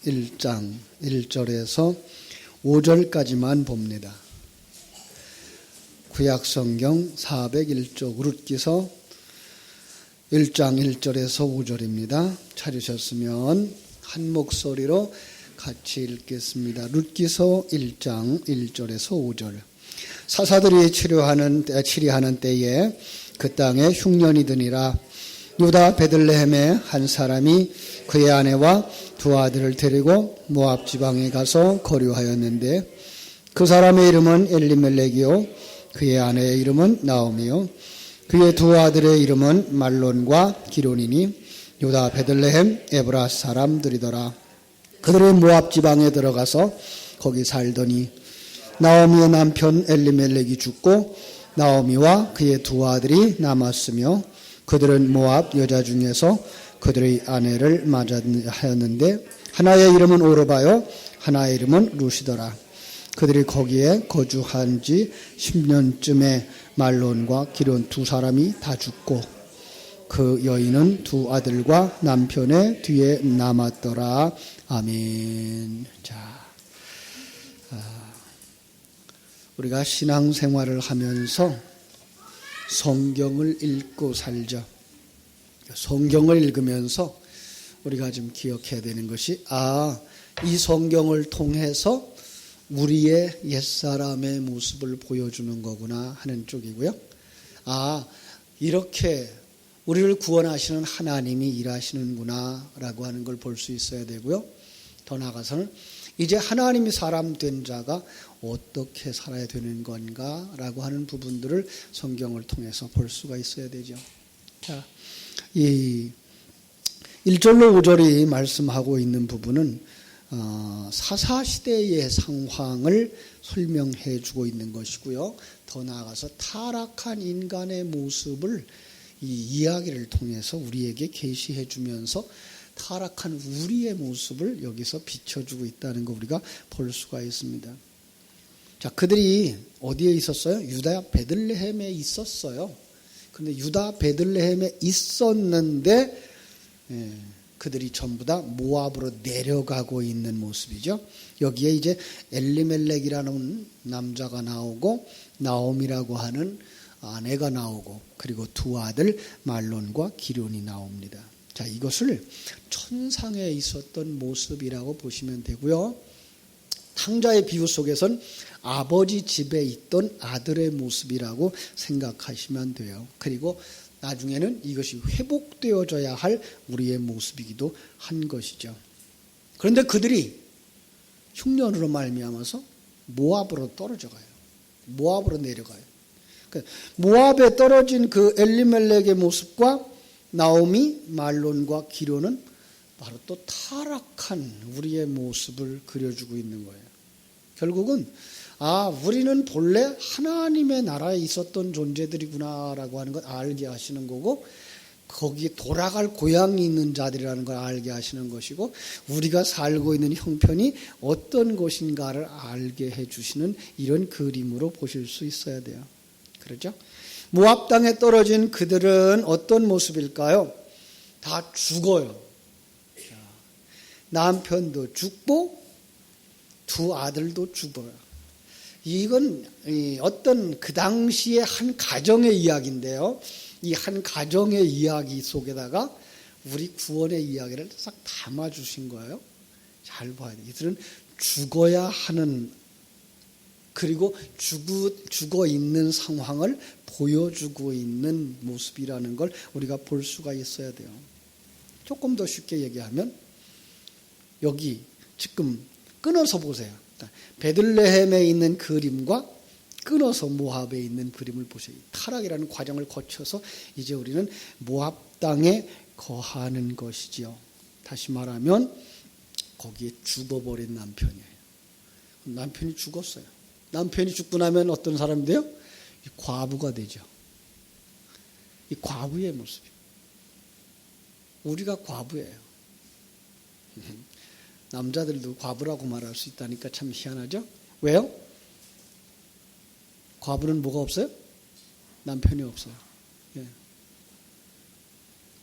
1장 1절에서 5절까지만 봅니다. 구약성경 401쪽 룻기서 1장 1절에서 5절입니다. 찾으셨으면 한 목소리로 같이 읽겠습니다. 룻기서 1장 1절에서 5절. 사사들이 치리하는 때에 그 땅에 흉년이 드니라. 유다 베들레헴의 한 사람이 그의 아내와 두 아들을 데리고 모압 지방에 가서 거류하였는데 그 사람의 이름은 엘리멜렉이요 그의 아내의 이름은 나오미요 그의 두 아들의 이름은 말론과 기론이니 유다 베들레헴 에브라 사람들이더라. 그들이 모압 지방에 들어가서 거기 살더니 나오미의 남편 엘리멜렉이 죽고 나오미와 그의 두 아들이 남았으며 그들은 모압 여자 중에서 그들의 아내를 맞이하였는데 하나의 이름은 오르바요 하나의 이름은 루시더라. 그들이 거기에 거주한 지 10년쯤에 말론과 기론 두 사람이 다 죽고 그 여인은 두 아들과 남편의 뒤에 남았더라. 아멘. 자, 우리가 신앙생활을 하면서 성경을 읽고 살죠. 성경을 읽으면서 우리가 좀 기억해야 되는 것이 이 성경을 통해서 우리의 옛사람의 모습을 보여주는 거구나 하는 쪽이고요. 이렇게 우리를 구원하시는 하나님이 일하시는구나 라고 하는 걸 볼 수 있어야 되고요. 더 나아가서는 이제 하나님이 사람 된 자가 어떻게 살아야 되는 건가 라고 하는 부분들을 성경을 통해서 볼 수가 있어야 되죠. 자, 이 1절로 5절이 말씀하고 있는 부분은 사사시대의 상황을 설명해 주고 있는 것이고요. 더 나아가서 타락한 인간의 모습을 이 이야기를 통해서 우리에게 계시해 주면서 타락한 우리의 모습을 여기서 비춰주고 있다는 거 우리가 볼 수가 있습니다. 자, 그들이 어디에 있었어요? 유다 베들레헴에 있었어요. 그런데 유다 베들레헴에 있었는데 그들이 전부 다 모압으로 내려가고 있는 모습이죠. 여기에 이제 엘리멜렉이라는 남자가 나오고 나오미라고 하는 아내가 나오고 그리고 두 아들 말론과 기론이 나옵니다. 자, 이것을 천상에 있었던 모습이라고 보시면 되고요. 탕자의 비유 속에선 아버지 집에 있던 아들의 모습이라고 생각하시면 돼요. 그리고 나중에는 이것이 회복되어져야 할 우리의 모습이기도 한 것이죠. 그런데 그들이 흉년으로 말미암아서 모압으로 떨어져 가요. 모압으로 내려가요. 모압에 떨어진 그 엘리멜렉의 모습과 나오미, 말론과 기론은 바로 또 타락한 우리의 모습을 그려주고 있는 거예요. 결국은 우리는 본래 하나님의 나라에 있었던 존재들이구나라고 하는 걸 알게 하시는 거고 거기에 돌아갈 고향이 있는 자들이라는 걸 알게 하시는 것이고 우리가 살고 있는 형편이 어떤 것인가를 알게 해주시는 이런 그림으로 보실 수 있어야 돼요. 그렇죠? 모압 땅에 떨어진 그들은 어떤 모습일까요? 다 죽어요. 남편도 죽고 두 아들도 죽어요. 이건 어떤 그 당시의 한 가정의 이야기인데요. 이 한 가정의 이야기 속에다가 우리 구원의 이야기를 싹 담아주신 거예요. 잘 봐야 돼요. 이들은 죽어야 하는 그리고 죽어 있는 상황을 보여주고 있는 모습이라는 걸 우리가 볼 수가 있어야 돼요. 조금 더 쉽게 얘기하면 여기 지금 끊어서 보세요. 베들레헴에 있는 그림과 끊어서 모압에 있는 그림을 보세요. 타락이라는 과정을 거쳐서 이제 우리는 모압 땅에 거하는 것이지요. 다시 말하면 거기에 죽어버린 남편이에요. 남편이 죽었어요. 남편이 죽고 나면 어떤 사람이 돼요? 과부가 되죠. 이 과부의 모습이에요. 우리가 과부예요. 남자들도 과부라고 말할 수 있다니까 참 희한하죠? 왜요? 과부는 뭐가 없어요? 남편이 없어요.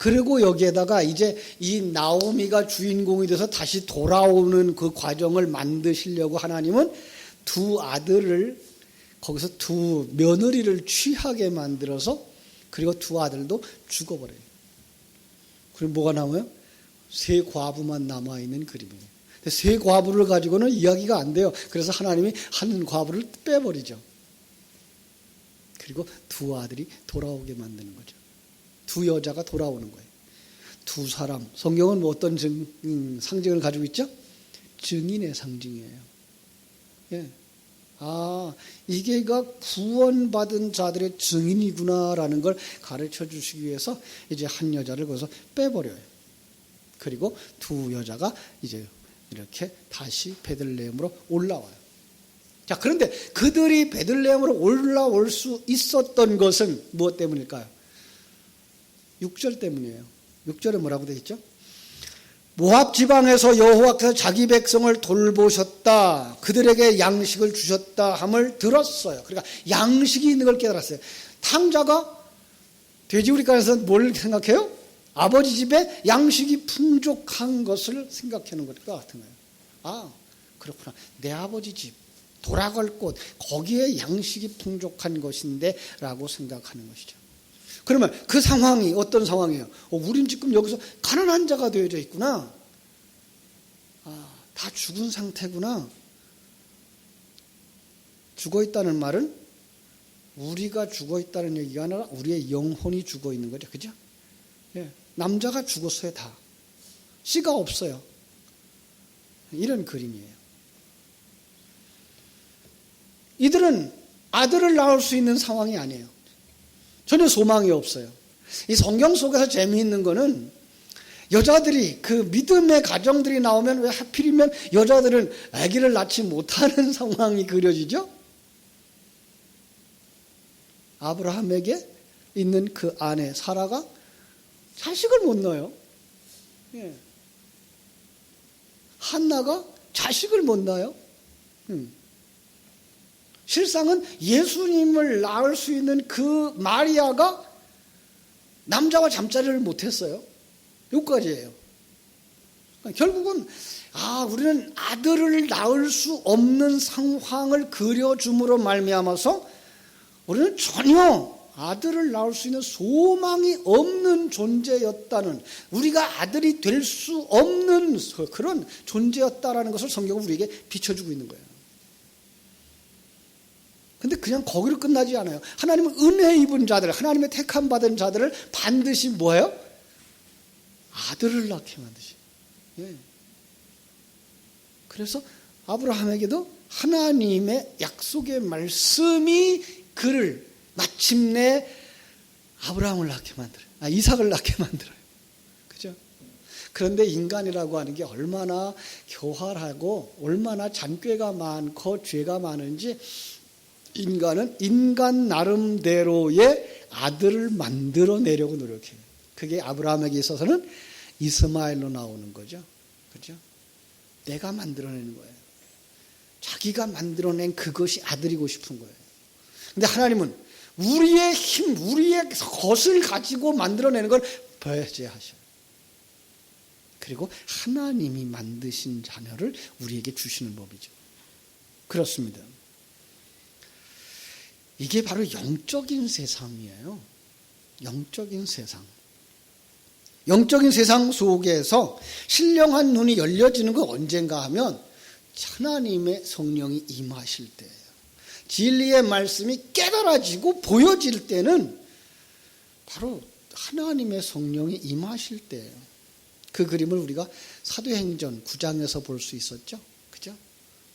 그리고 여기에다가 이제 이 나오미가 주인공이 돼서 다시 돌아오는 그 과정을 만드시려고 하나님은 두 아들을 거기서 두 며느리를 취하게 만들어서 그리고 두 아들도 죽어버려요. 그럼 뭐가 남아요? 세 과부만 남아있는 그림이에요. 세 과부를 가지고는 이야기가 안 돼요. 그래서 하나님이 한 과부를 빼버리죠. 그리고 두 아들이 돌아오게 만드는 거죠. 두 여자가 돌아오는 거예요. 두 사람. 성경은 뭐 어떤 상징을 가지고 있죠? 증인의 상징이에요. 예. 아, 이게가 구원받은 자들의 증인이구나라는 걸 가르쳐 주시기 위해서 이제 한 여자를 거기서 빼버려요. 그리고 두 여자가 이제 이렇게 다시 베들레헴으로 올라와요. 자, 그런데 그들이 베들레헴으로 올라올 수 있었던 것은 무엇 때문일까요? 6절 때문이에요. 6절에 뭐라고 되어 있죠? 모압 지방에서 여호와께서 자기 백성을 돌보셨다. 그들에게 양식을 주셨다 함을 들었어요. 그러니까 양식이 있는 걸 깨달았어요. 탕자가 돼지우리간에서 뭘 생각해요? 아버지 집에 양식이 풍족한 것을 생각하는 것과 같은 거예요. 아, 그렇구나. 내 아버지 집, 돌아갈 곳, 거기에 양식이 풍족한 것인데 라고 생각하는 것이죠. 그러면 그 상황이 어떤 상황이에요? 우린 지금 여기서 가난한 자가 되어져 있구나. 아, 다 죽은 상태구나. 죽어 있다는 말은 우리가 죽어 있다는 얘기가 아니라 우리의 영혼이 죽어 있는 거죠. 그죠? 예. 남자가 죽었어요, 다. 씨가 없어요. 이런 그림이에요. 이들은 아들을 낳을 수 있는 상황이 아니에요. 전혀 소망이 없어요. 이 성경 속에서 재미있는 거는 여자들이 그 믿음의 가정들이 나오면 왜 하필이면 여자들은 아기를 낳지 못하는 상황이 그려지죠? 아브라함에게 있는 그 아내 사라가 자식을 못 낳아요. 예. 한나가 자식을 못 낳아요. 실상은 예수님을 낳을 수 있는 그 마리아가 남자와 잠자리를 못했어요. 여기까지예요. 결국은 우리는 아들을 낳을 수 없는 상황을 그려줌으로 말미암아서 우리는 전혀 아들을 낳을 수 있는 소망이 없는 존재였다는, 우리가 아들이 될 수 없는 그런 존재였다라는 것을 성경은 우리에게 비춰주고 있는 거예요. 근데 그냥 거기로 끝나지 않아요. 하나님은 은혜 입은 자들, 하나님의 택함 받은 자들을 반드시 뭐예요? 아들을 낳게 만드시. 예. 그래서 아브라함에게도 하나님의 약속의 말씀이 그를 마침내 아브라함을 낳게 만들어요. 이삭을 낳게 만들어요. 그죠? 그런데 인간이라고 하는 게 얼마나 교활하고 얼마나 잔꾀가 많고 죄가 많은지, 인간은 인간 나름대로의 아들을 만들어내려고 노력해요. 그게 아브라함에게 있어서는 이스마엘로 나오는 거죠. 그죠? 내가 만들어내는 거예요. 자기가 만들어낸 그것이 아들이고 싶은 거예요. 근데 하나님은 우리의 힘, 우리의 것을 가지고 만들어내는 걸 배제하셔요. 그리고 하나님이 만드신 자녀를 우리에게 주시는 법이죠. 그렇습니다. 이게 바로 영적인 세상이에요. 영적인 세상. 영적인 세상 속에서 신령한 눈이 열려지는 건 언젠가 하면 하나님의 성령이 임하실 때예요. 진리의 말씀이 깨달아지고 보여질 때는 바로 하나님의 성령이 임하실 때예요. 그 그림을 우리가 사도행전 9장에서 볼 수 있었죠. 그죠?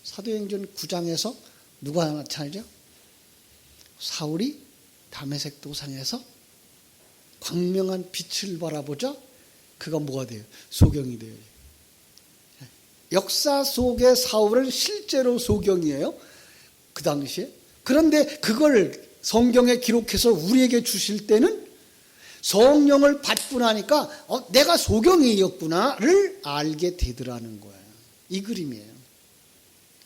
사도행전 9장에서 누가 나타나죠? 사울이 다메섹 도상에서 광명한 빛을 바라보자 그가 뭐가 돼요? 소경이 돼요. 역사 속의 사울은 실제로 소경이에요. 그 당시에. 그런데 그걸 성경에 기록해서 우리에게 주실 때는 성령을 받고 나니까 내가 소경이었구나를 알게 되더라는 거예요. 이 그림이에요.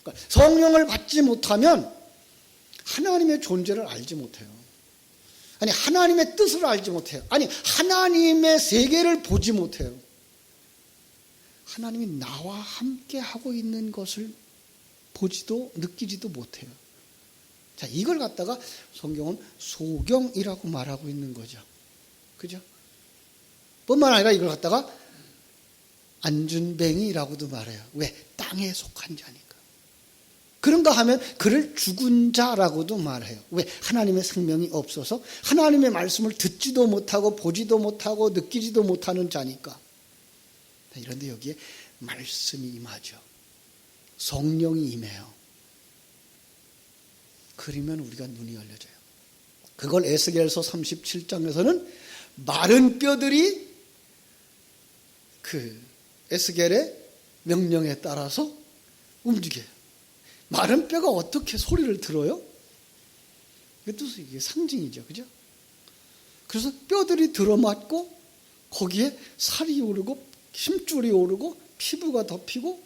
그러니까 성령을 받지 못하면 하나님의 존재를 알지 못해요. 아니 하나님의 뜻을 알지 못해요. 아니 하나님의 세계를 보지 못해요. 하나님이 나와 함께 하고 있는 것을 보지도 느끼지도 못해요. 자, 이걸 갖다가 성경은 소경이라고 말하고 있는 거죠. 그죠? 뿐만 아니라 이걸 갖다가 안준뱅이라고도 말해요. 왜? 땅에 속한 자니까. 그런가 하면 그를 죽은 자라고도 말해요. 왜? 하나님의 생명이 없어서 하나님의 말씀을 듣지도 못하고 보지도 못하고 느끼지도 못하는 자니까. 이런데 여기에 말씀이 임하죠. 성령이 임해요. 그러면 우리가 눈이 열려져요. 그걸 에스겔서 37장에서는 마른 뼈들이 그 에스겔의 명령에 따라서 움직여요. 마른 뼈가 어떻게 소리를 들어요? 이것도 이게 상징이죠. 그죠? 그래서 뼈들이 들어맞고 거기에 살이 오르고 힘줄이 오르고 피부가 덮이고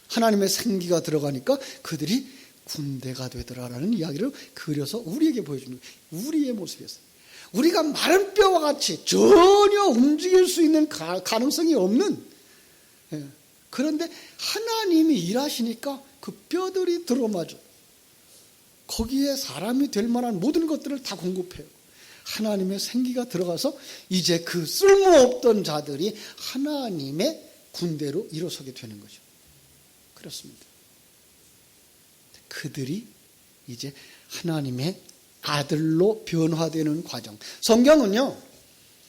하나님의 생기가 들어가니까 그들이 군대가 되더라라는 이야기를 그려서 우리에게 보여주는 거예요. 우리의 모습이었어요. 우리가 마른 뼈와 같이 전혀 움직일 수 있는 가능성이 없는, 그런데 하나님이 일하시니까 그 뼈들이 들어맞아. 거기에 사람이 될 만한 모든 것들을 다 공급해요. 하나님의 생기가 들어가서 이제 그 쓸모없던 자들이 하나님의 군대로 일어서게 되는 거죠. 그렇습니다. 그들이 이제 하나님의 아들로 변화되는 과정. 성경은요,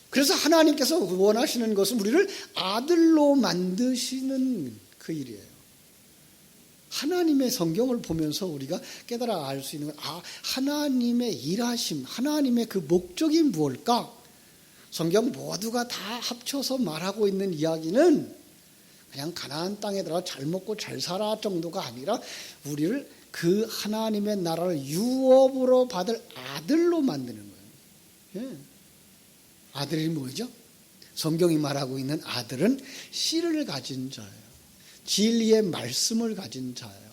그래서 하나님께서 원하시는 것은 우리를 아들로 만드시는 그 일이에요. 하나님의 성경을 보면서 우리가 깨달아 알 수 있는 건, 하나님의 일하심, 하나님의 그 목적이 무엇일까? 성경 모두가 다 합쳐서 말하고 있는 이야기는 그냥 가나안 땅에 들어가 잘 먹고 잘 살아 정도가 아니라 우리를 그 하나님의 나라를 유업으로 받을 아들로 만드는 거예요. 예. 아들이 뭐죠? 성경이 말하고 있는 아들은 씨를 가진 자예요. 진리의 말씀을 가진 자예요.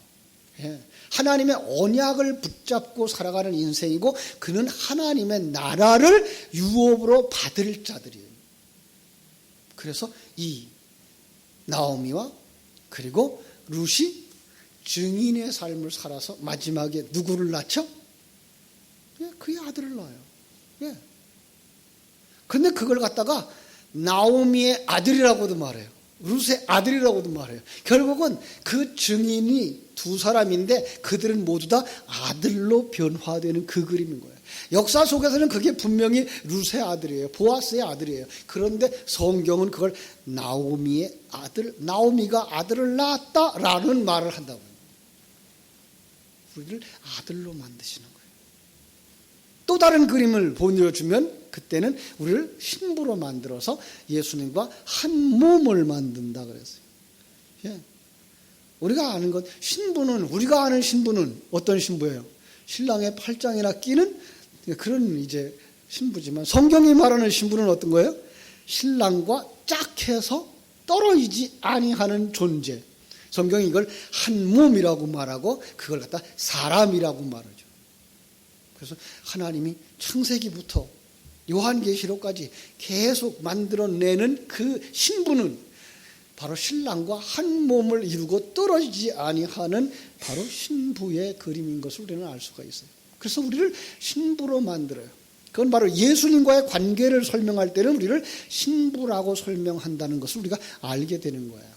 예. 하나님의 언약을 붙잡고 살아가는 인생이고 그는 하나님의 나라를 유업으로 받을 자들이에요. 그래서 이 나오미와 그리고 룻이 증인의 삶을 살아서 마지막에 누구를 낳죠? 예, 그의 아들을 낳아요. 예. 근데 그걸 갖다가 나오미의 아들이라고도 말해요. 룻의 아들이라고도 말해요. 결국은 그 증인이 두 사람인데 그들은 모두 다 아들로 변화되는 그 그림인 거예요. 역사 속에서는 그게 분명히 룻의 아들이에요. 보아스의 아들이에요. 그런데 성경은 그걸 나오미의 아들, 나오미가 아들을 낳았다라는 말을 한다고요. 우리를 아들로 만드시는 거예요. 또 다른 그림을 보여주면 그때는 우리를 신부로 만들어서 예수님과 한 몸을 만든다 그랬어요. 예. 우리가 아는 것, 우리가 아는 신부는 어떤 신부예요? 신랑의 팔짱이나 끼는 그런 이제 신부지만 성경이 말하는 신부는 어떤 거예요? 신랑과 짝해서 떨어지지 아니하는 존재. 성경이 이걸 한 몸이라고 말하고 그걸 갖다 사람이라고 말하죠. 그래서 하나님이 창세기부터 요한계시록까지 계속 만들어내는 그 신부는 바로 신랑과 한 몸을 이루고 떨어지지 아니하는 바로 신부의 그림인 것을 우리는 알 수가 있어요. 그래서 우리를 신부로 만들어요. 그건 바로 예수님과의 관계를 설명할 때는 우리를 신부라고 설명한다는 것을 우리가 알게 되는 거예요.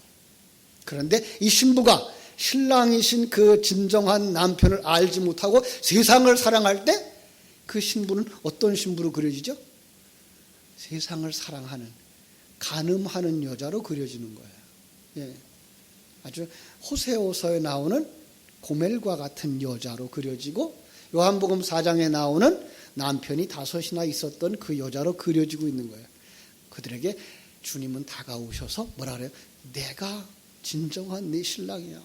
그런데 이 신부가 신랑이신 그 진정한 남편을 알지 못하고 세상을 사랑할 때 그 신부는 어떤 신부로 그려지죠? 세상을 사랑하는, 간음하는 여자로 그려지는 거예요. 예. 아주 호세오서에 나오는 고멜과 같은 여자로 그려지고 요한복음 4장에 나오는 남편이 5이나 있었던 그 여자로 그려지고 있는 거예요. 그들에게 주님은 다가오셔서 뭐라 그래요? 내가 진정한 네 신랑이야.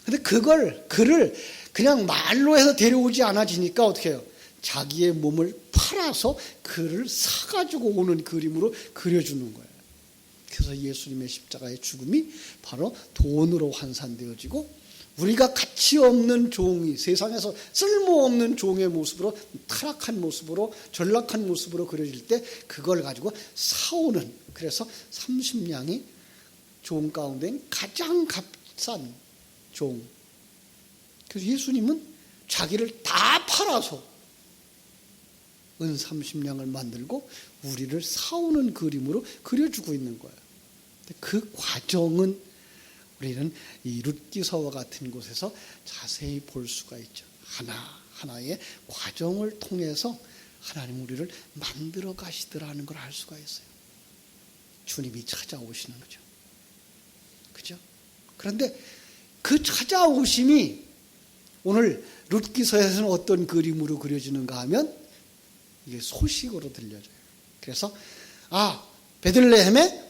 근데 그를 그냥 말로 해서 데려오지 않아지니까 어떻게 해요? 자기의 몸을 팔아서 그를 사가지고 오는 그림으로 그려주는 거예요. 그래서 예수님의 십자가의 죽음이 바로 돈으로 환산되어지고 우리가 가치 없는 종이 세상에서 쓸모없는 종의 모습으로 타락한 모습으로 전락한 모습으로 그려질 때 그걸 가지고 사오는 그래서 30냥이 종 가운데 가장 값싼 종. 그래서 예수님은 자기를 다 팔아서 은 30냥을 만들고 우리를 사오는 그림으로 그려주고 있는 거예요. 그 과정은 우리는 이 룻기서와 같은 곳에서 자세히 볼 수가 있죠. 하나하나의 과정을 통해서 하나님 우리를 만들어 가시더라는 걸 알 수가 있어요. 주님이 찾아오시는 거죠. 그죠? 그런데 그 찾아오심이 오늘 룻기서에서는 어떤 그림으로 그려지는가 하면 이게 소식으로 들려져요. 그래서 베들레헴에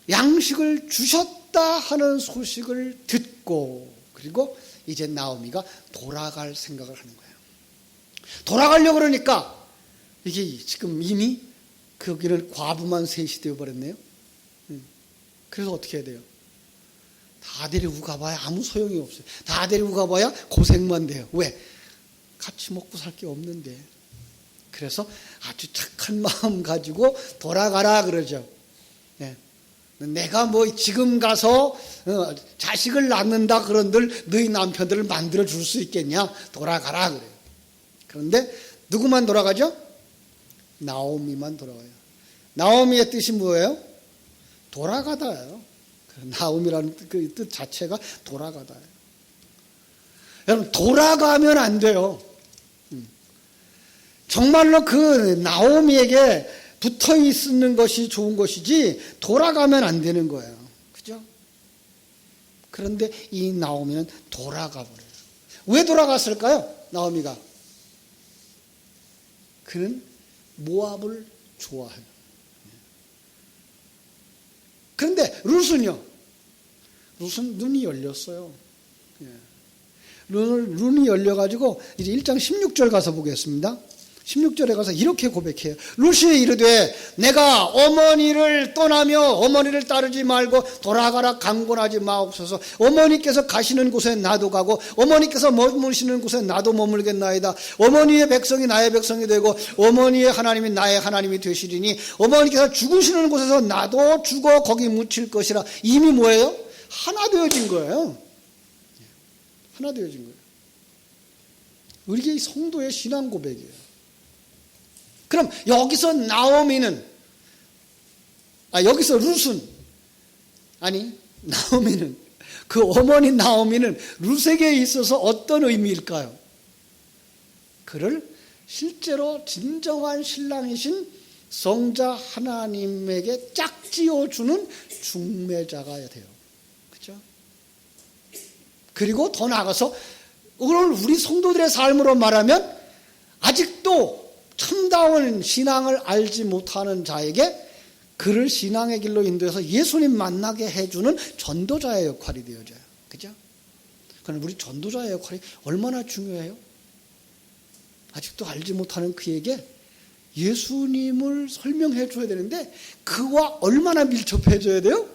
양식을 주셨다 하는 소식을 듣고 그리고 이제 나오미가 돌아갈 생각을 하는 거예요. 돌아가려고 그러니까 이게 지금 이미 거기는 과부만 셋이 되어버렸네요. 그래서 어떻게 해야 돼요? 다 데리고 가봐야 아무 소용이 없어요. 다 데리고 가봐야 고생만 돼요. 왜? 같이 먹고 살 게 없는데. 그래서 아주 착한 마음 가지고 돌아가라 그러죠. 네. 내가 뭐 지금 가서 자식을 낳는다 그런들 너희 남편들을 만들어 줄 수 있겠냐? 돌아가라 그래요. 그런데 누구만 돌아가죠? 나오미만 돌아가요. 나오미의 뜻이 뭐예요? 돌아가다예요. 나오미라는 그 뜻 자체가 돌아가다예요. 여러분 돌아가면 안 돼요. 정말로 그 나오미에게 붙어 있는 것이 좋은 것이지 돌아가면 안 되는 거예요. 그죠? 그런데 이 나오미는 돌아가 버려요. 왜 돌아갔을까요? 나오미가. 그는 모압을 좋아해요. 그런데 룻은요. 룻은 눈이 열렸어요. 눈이 열려가지고 이제 1장 16절 가서 보겠습니다. 16절에 가서 이렇게 고백해요. 룻이 이르되 내가 어머니를 떠나며 어머니를 따르지 말고 돌아가라 강권하지 마옵소서. 어머니께서 가시는 곳에 나도 가고 어머니께서 머무시는 곳에 나도 머물겠나이다. 어머니의 백성이 나의 백성이 되고 어머니의 하나님이 나의 하나님이 되시리니 어머니께서 죽으시는 곳에서 나도 죽어 거기 묻힐 것이라. 이미 뭐예요? 하나 되어진 거예요. 하나 되어진 거예요. 우리의 성도의 신앙 고백이에요. 그럼 여기서 나오미는 여기서 룻은 나오미는 그 어머니 나오미는 룻에게 있어서 어떤 의미일까요? 그를 실제로 진정한 신랑이신 성자 하나님에게 짝지어주는 중매자가 돼요. 그렇죠? 그리고 더 나아가서 오늘 우리 성도들의 삶으로 말하면 아직도 참다운 신앙을 알지 못하는 자에게 그를 신앙의 길로 인도해서 예수님 만나게 해주는 전도자의 역할이 되어져요. 그죠? 그럼 우리 전도자의 역할이 얼마나 중요해요? 아직도 알지 못하는 그에게 예수님을 설명해 줘야 되는데 그와 얼마나 밀접해 줘야 돼요?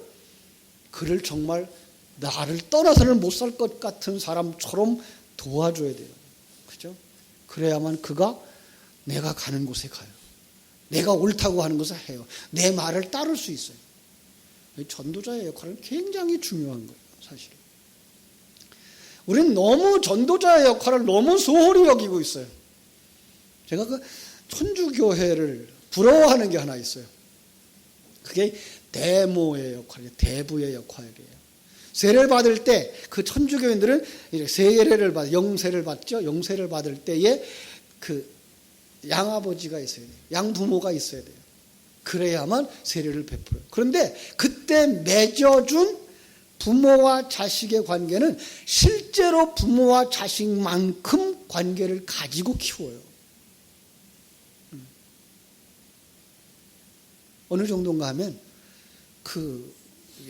그를 정말 나를 떠나서는 못 살 것 같은 사람처럼 도와줘야 돼요. 그죠? 그래야만 그가 내가 가는 곳에 가요. 내가 옳다고 하는 것을 해요. 내 말을 따를 수 있어요. 전도자의 역할은 굉장히 중요한 거예요. 사실. 우리는 너무 전도자의 역할을 너무 소홀히 여기고 있어요. 제가 그 천주교회를 부러워하는 게 하나 있어요. 그게 대모의 역할이에요. 대부의 역할이에요. 세례를 받을 때 그 천주교인들은 세례를 영세를 받죠. 영세를 받을 때에 그 양아버지가 있어야 돼요. 양부모가 있어야 돼요. 그래야만 세례를 베풀어요. 그런데 그때 맺어준 부모와 자식의 관계는 실제로 부모와 자식만큼 관계를 가지고 키워요. 어느 정도인가 하면 그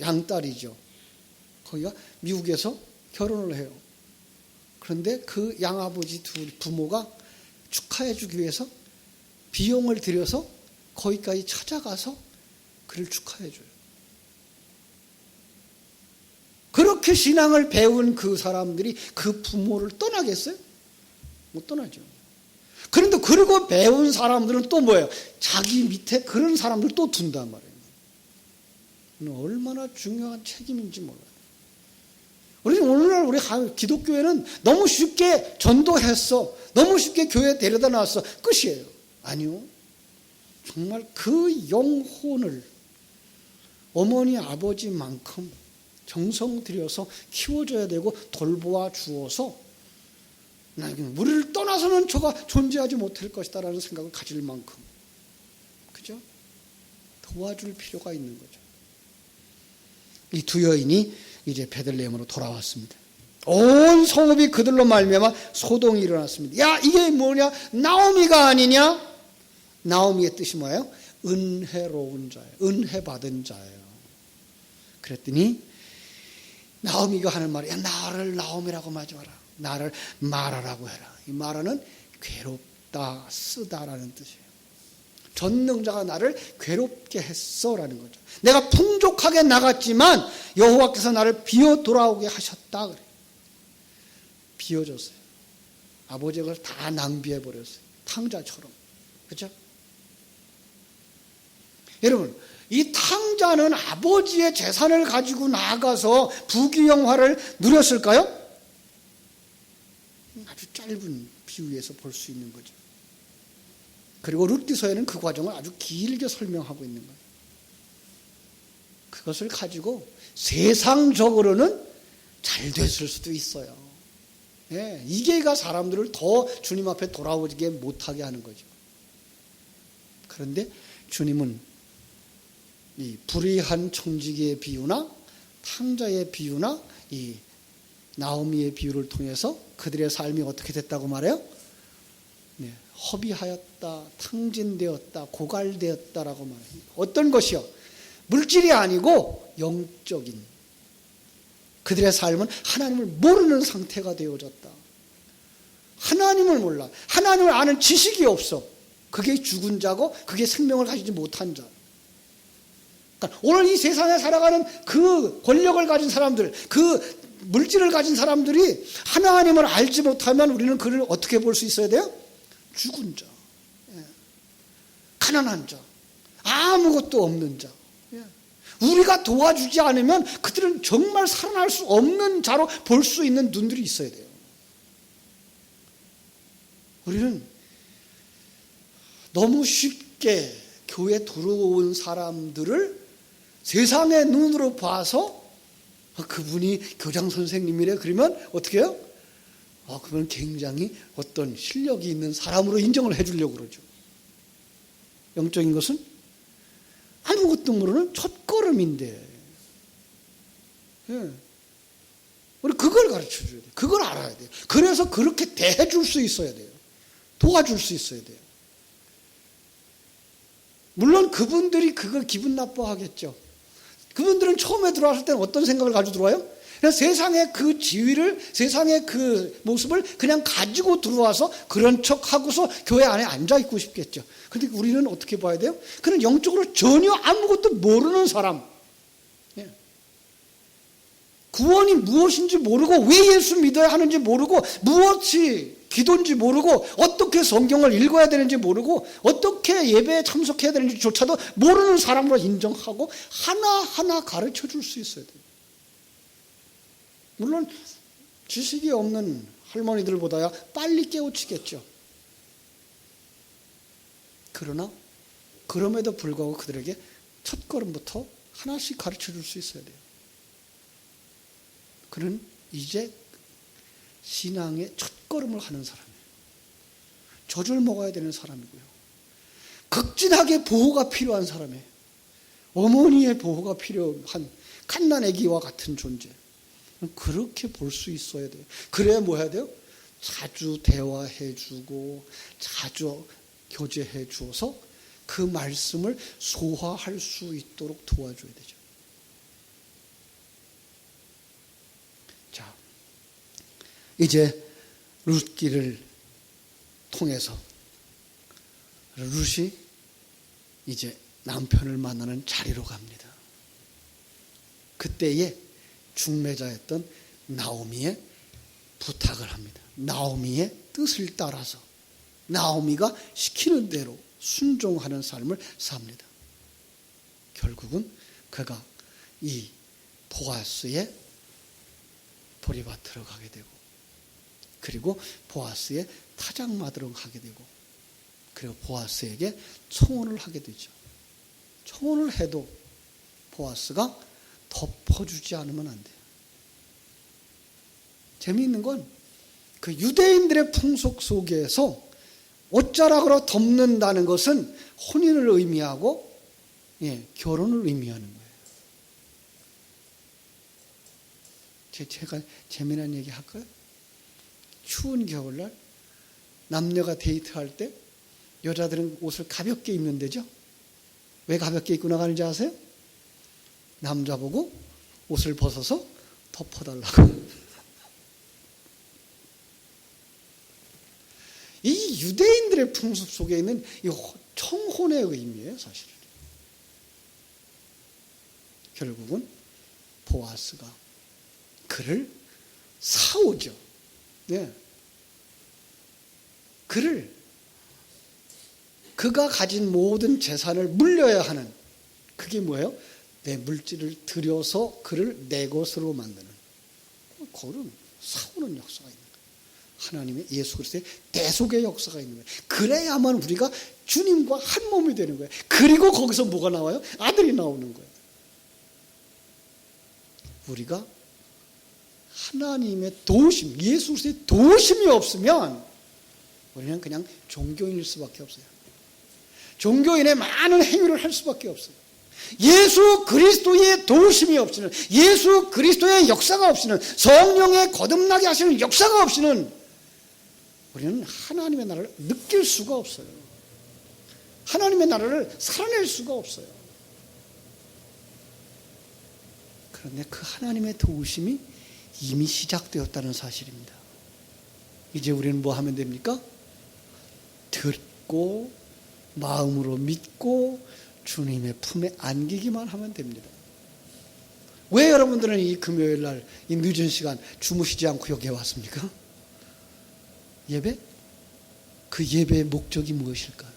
양딸이죠. 거기가 미국에서 결혼을 해요. 그런데 그 양아버지 두 부모가 축하해 주기 위해서 비용을 들여서 거기까지 찾아가서 그를 축하해 줘요. 그렇게 신앙을 배운 그 사람들이 그 부모를 떠나겠어요? 못 떠나죠. 그런데 그리고 배운 사람들은 또 뭐예요? 자기 밑에 그런 사람들 또 둔단 말이에요. 얼마나 중요한 책임인지 몰라요. 우리는 오늘날 우리 기독교회는 너무 쉽게 전도했어, 너무 쉽게 교회에 데려다 놨어, 끝이에요. 아니요. 정말 그 영혼을 어머니 아버지만큼 정성 들여서 키워줘야 되고 돌보아 주어서 우리를 떠나서는 저가 존재하지 못할 것이다라는 생각을 가질 만큼, 그죠? 도와줄 필요가 있는 거죠. 이 두 여인이 이제 베들레헴으로 돌아왔습니다. 온 성읍이 그들로 말미암아 소동이 일어났습니다. 야, 이게 뭐냐? 나오미가 아니냐? 나오미의 뜻이 뭐예요? 은혜로운 자예요. 은혜 받은 자예요. 그랬더니 나오미가 하는 말이, 야, 나를 나오미라고 하지 마라. 나를 마라라고 해라. 이 마라는 괴롭다, 쓰다라는 뜻이에요. 전능자가 나를 괴롭게 했어라는 거죠. 내가 풍족하게 나갔지만 여호와께서 나를 비어 돌아오게 하셨다 그래요. 비워줬어요. 아버지가 그걸 다 낭비해 버렸어요. 탕자처럼. 그렇죠? 여러분, 이 탕자는 아버지의 재산을 가지고 나가서 부귀영화를 누렸을까요? 아주 짧은 비유에서 볼 수 있는 거죠. 그리고 룻기서에는 그 과정을 아주 길게 설명하고 있는 거예요. 그것을 가지고 세상적으로는 잘 됐을 수도 있어요. 예, 이게가 사람들을 더 주님 앞에 돌아오게 못하게 하는 거죠. 그런데 주님은 이 불의한 청지기의 비유나 탕자의 비유나 이 나오미의 비유를 통해서 그들의 삶이 어떻게 됐다고 말해요? 네, 허비하였다, 탕진되었다, 고갈되었다라고 말해요. 어떤 것이요? 물질이 아니고 영적인. 그들의 삶은 하나님을 모르는 상태가 되어졌다. 하나님을 몰라. 하나님을 아는 지식이 없어. 그게 죽은 자고 그게 생명을 가지지 못한 자. 그러니까 오늘 이 세상에 살아가는 그 권력을 가진 사람들, 그 물질을 가진 사람들이 하나님을 알지 못하면 우리는 그를 어떻게 볼 수 있어야 돼요? 죽은 자, 가난한 자, 아무것도 없는 자. 우리가 도와주지 않으면 그들은 정말 살아날 수 없는 자로 볼 수 있는 눈들이 있어야 돼요. 우리는 너무 쉽게 교회에 들어온 사람들을 세상의 눈으로 봐서 그분이 교장 선생님이래 그러면 어떻게 해요? 그건 굉장히 어떤 실력이 있는 사람으로 인정을 해주려고 그러죠. 영적인 것은 아무것도 모르는 첫걸음인데, 예. 우리 그걸 가르쳐줘야 돼요. 그걸 알아야 돼요. 그래서 그렇게 대해줄 수 있어야 돼요. 도와줄 수 있어야 돼요. 물론 그분들이 그걸 기분 나빠하겠죠. 그분들은 처음에 들어왔을 때는 어떤 생각을 가지고 들어와요? 그냥 세상의 그 지위를, 세상의 그 모습을 그냥 가지고 들어와서 그런 척 하고서 교회 안에 앉아있고 싶겠죠. 그런데 우리는 어떻게 봐야 돼요? 그는 영적으로 전혀 아무것도 모르는 사람. 구원이 무엇인지 모르고 왜 예수 믿어야 하는지 모르고 무엇이 기도인지 모르고 어떻게 성경을 읽어야 되는지 모르고 어떻게 예배에 참석해야 되는지조차도 모르는 사람으로 인정하고 하나하나 가르쳐 줄 수 있어야 돼요. 물론 지식이 없는 할머니들보다야 빨리 깨우치겠죠. 그러나 그럼에도 불구하고 그들에게 첫걸음부터 하나씩 가르쳐 줄 수 있어야 돼요. 그는 이제 신앙의 첫걸음을 하는 사람이에요. 젖을 먹어야 되는 사람이고요. 극진하게 보호가 필요한 사람이에요. 어머니의 보호가 필요한 갓난아기와 같은 존재. 그렇게 볼 수 있어야 돼요. 그래야 뭐 해야 돼요? 자주 대화해주고 자주 교제해 주어서 그 말씀을 소화할 수 있도록 도와줘야 되죠. 자, 이제 룻기를 통해서 룻이 이제 남편을 만나는 자리로 갑니다. 그때에 중매자였던 나오미의 부탁을 합니다. 나오미의 뜻을 따라서 나오미가 시키는 대로 순종하는 삶을 삽니다. 결국은 그가 이 보아스의 보리밭으로 가게 되고, 그리고 보아스의 타작마들을 하게 되고, 그리고 보아스에게 청혼을 하게 되죠. 청혼을 해도 보아스가 덮어주지 않으면 안 돼요. 재미있는 건 그 유대인들의 풍속 속에서 옷자락으로 덮는다는 것은 혼인을 의미하고 결혼을 의미하는 거예요. 제가 재미난 얘기 할까요? 추운 겨울날 남녀가 데이트할 때 여자들은 옷을 가볍게 입는 데죠. 왜 가볍게 입고 나가는지 아세요? 남자 보고 옷을 벗어서 덮어달라고. 이 유대인들의 풍습 속에 있는 이 청혼의 의미예요, 사실은. 결국은 보아스가 그를 사오죠. 네. 그가 가진 모든 재산을 물려야 하는, 그게 뭐예요? 내 물질을 들여서 그를 내 것으로 만드는, 그거는 사오는 역사가 있는 거예요. 하나님의 예수 그리스도의 대속의 역사가 있는 거예요. 그래야만 우리가 주님과 한 몸이 되는 거예요. 그리고 거기서 뭐가 나와요? 아들이 나오는 거예요. 우리가 하나님의 도우심, 예수 그리스도의 도우심이 없으면 우리는 그냥 종교인일 수밖에 없어요. 종교인의 많은 행위를 할 수밖에 없어요. 예수 그리스도의 도우심이 없이는, 예수 그리스도의 역사가 없이는, 성령의 거듭나게 하시는 역사가 없이는 우리는 하나님의 나라를 느낄 수가 없어요. 하나님의 나라를 살아낼 수가 없어요. 그런데 그 하나님의 도우심이 이미 시작되었다는 사실입니다. 이제 우리는 뭐 하면 됩니까? 듣고 마음으로 믿고 주님의 품에 안기기만 하면 됩니다. 왜 여러분들은 이 금요일 날 이 늦은 시간 주무시지 않고 여기에 왔습니까? 예배? 그 예배의 목적이 무엇일까요?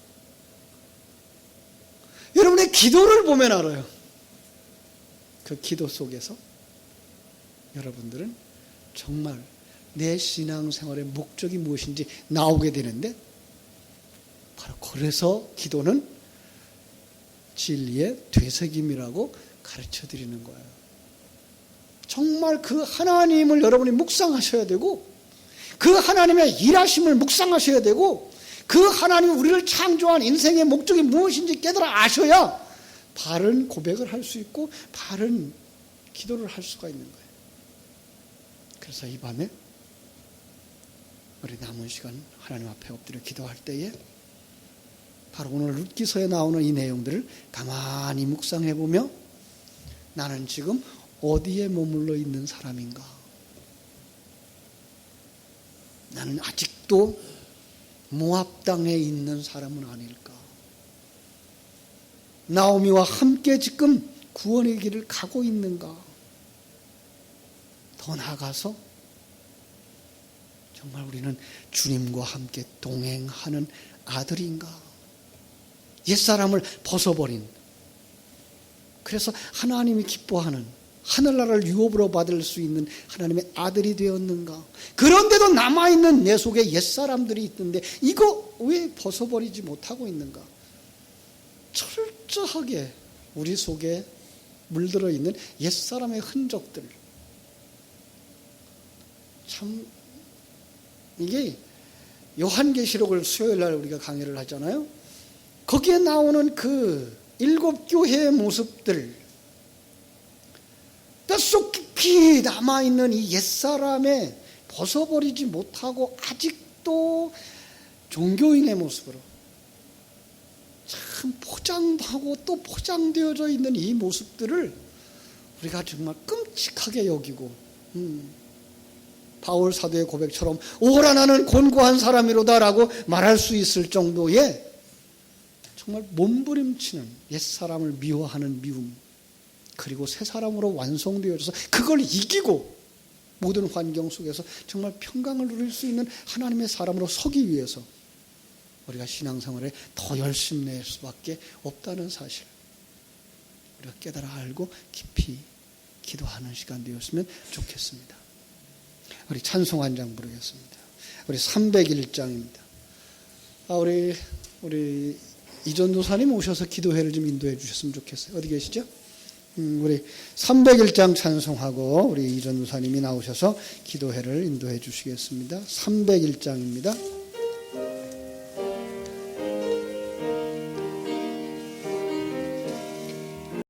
여러분의 기도를 보면 알아요. 그 기도 속에서 여러분들은 정말 내 신앙생활의 목적이 무엇인지 나오게 되는데, 바로 그래서 기도는 진리의 되새김이라고 가르쳐 드리는 거예요. 정말 그 하나님을 여러분이 묵상하셔야 되고, 그 하나님의 일하심을 묵상하셔야 되고, 그 하나님이 우리를 창조한 인생의 목적이 무엇인지 깨달아 아셔야 바른 고백을 할 수 있고 바른 기도를 할 수가 있는 거예요. 그래서 이 밤에 우리 남은 시간 하나님 앞에 엎드려 기도할 때에 바로 오늘 룻기서에 나오는 이 내용들을 가만히 묵상해 보며, 나는 지금 어디에 머물러 있는 사람인가? 나는 아직도 모압 땅에 있는 사람은 아닐까? 나오미와 함께 지금 구원의 길을 가고 있는가? 더 나아가서 정말 우리는 주님과 함께 동행하는 아들인가? 옛사람을 벗어버린, 그래서 하나님이 기뻐하는 하늘나라를 유업으로 받을 수 있는 하나님의 아들이 되었는가? 그런데도 남아있는 내 속에 옛사람들이 있던데 이거 왜 벗어버리지 못하고 있는가? 철저하게 우리 속에 물들어 있는 옛사람의 흔적들, 참 이게 요한계시록을 수요일날 우리가 강의를 하잖아요. 거기에 나오는 그 7교회의 모습들, 뼛속 깊이 남아있는 이 옛사람에 벗어버리지 못하고 아직도 종교인의 모습으로 참 포장하고 또 포장되어져 있는 이 모습들을 우리가 정말 끔찍하게 여기고, 바울 사도의 고백처럼 오라 나는 곤고한 사람이로다 라고 말할 수 있을 정도의 정말 몸부림치는 옛사람을 미워하는 미움, 그리고 새 사람으로 완성되어져서 그걸 이기고 모든 환경 속에서 정말 평강을 누릴 수 있는 하나님의 사람으로 서기 위해서 우리가 신앙생활에 더 열심히 낼 수밖에 없다는 사실, 우리가 깨달아 알고 깊이 기도하는 시간 되었으면 좋겠습니다. 우리 찬송 한 장 부르겠습니다. 우리 301장입니다. 우리 이전도사님 오셔서 기도회를 좀 인도해 주셨으면 좋겠어요. 어디 계시죠? 우리 301장 찬송하고 우리 이전도사님이 나오셔서 기도회를 인도해 주시겠습니다. 301장입니다.